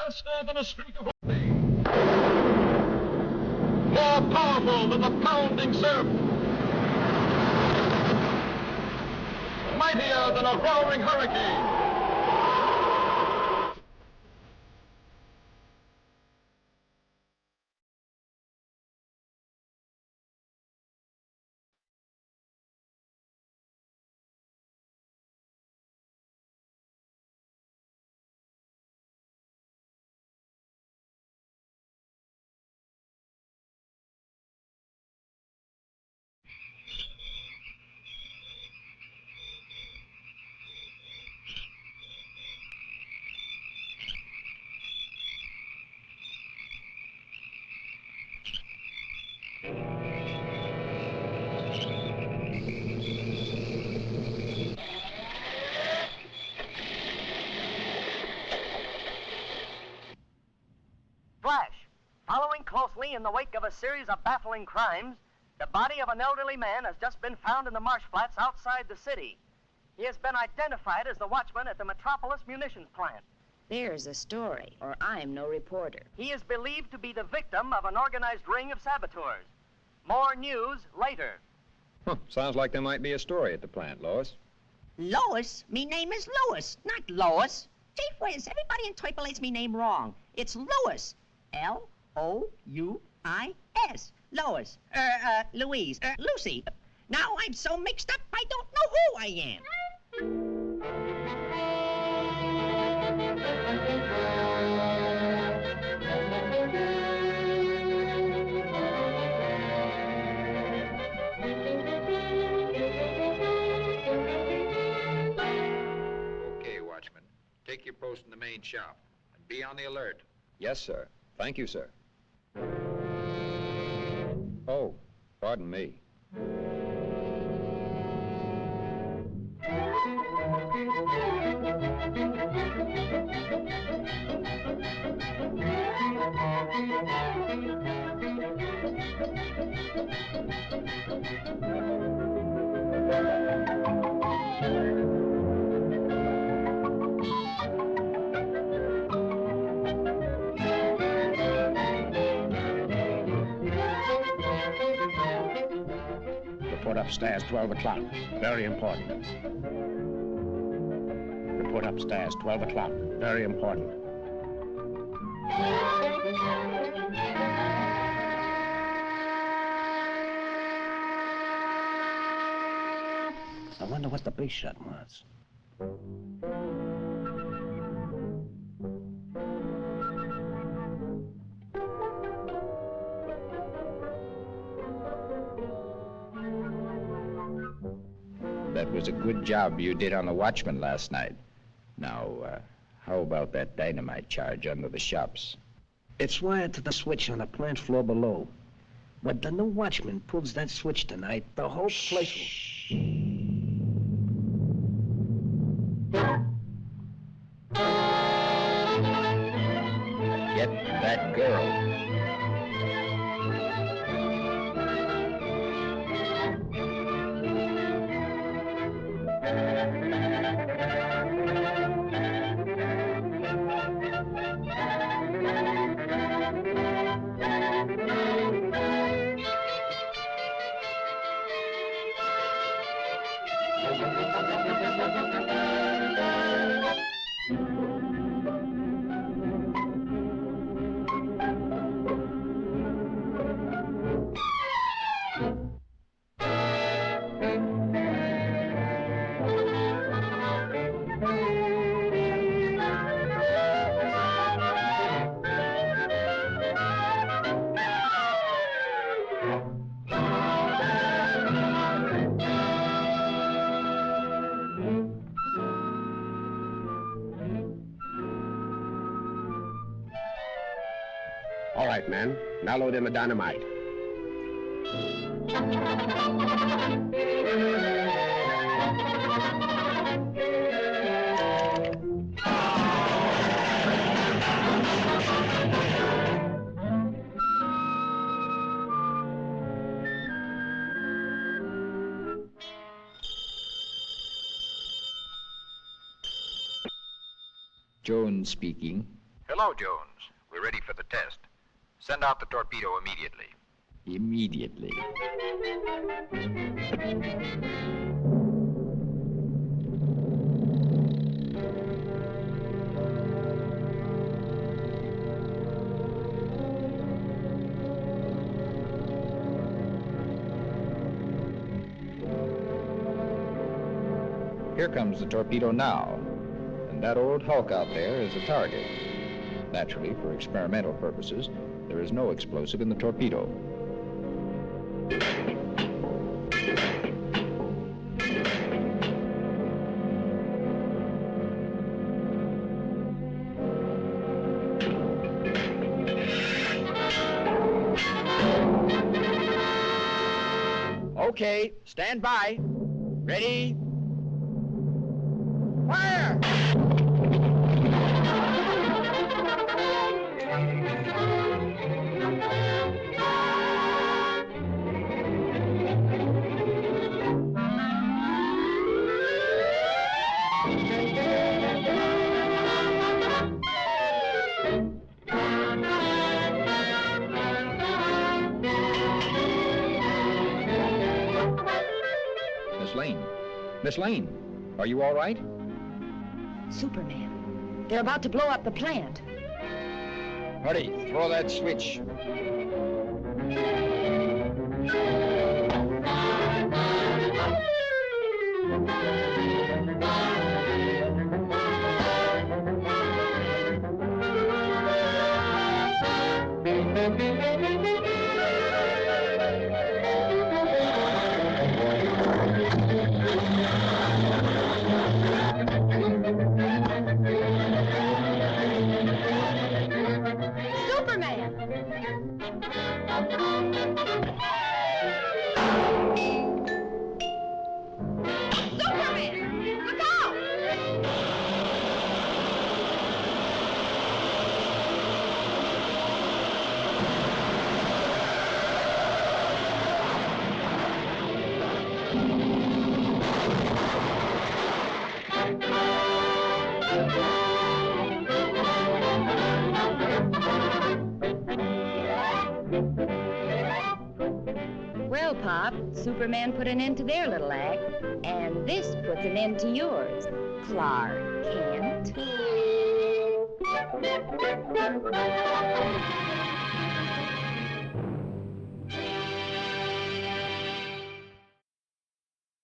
Faster than a streak of lightning, more powerful than the pounding surf, mightier than a roaring hurricane. Flash. Following closely in the wake of a series of baffling crimes, the body of an elderly man has just been found in the marsh flats outside the city. He has been identified as the watchman at the Metropolis Munitions Plant. There's a story, or I'm no reporter. He is believed to be the victim of an organized ring of saboteurs. More news later. Sounds like there might be a story at the plant, Lois. Lois? Me name is Louis, not Lois. Gee whiz, everybody interpolates me name wrong. It's Louis. L-O-U-I-S. Lois. Louise. Lucy. Now I'm so mixed up, I don't know who I am. Okay, Watchman. Take your post in the main shop and be on the alert. Yes, sir. Thank you, sir. Oh, pardon me. Report upstairs, 12 o'clock. Very important. Report upstairs, 12 o'clock. Very important. I wonder what the big shot was. That was a good job you did on the Watchman last night. Now, how about that dynamite charge under the shops? It's wired to the switch on the plant floor below. When the new watchman pulls that switch tonight, the whole place will... Get that girl. right, man. Now load in the dynamite. Jones speaking. Hello, Jones. We're ready for the test. Send out the torpedo immediately. Immediately. Here comes the torpedo now. And that old hulk out there is the target. Naturally, for experimental purposes, there is no explosive in the torpedo. Okay, stand by. Ready? Fire! Miss Lane. Miss Lane, are you all right? Superman. They're about to blow up the plant. Hurry, throw that switch. Well, Pop, Superman put an end to their little act, and this puts an end to yours, Clark Kent.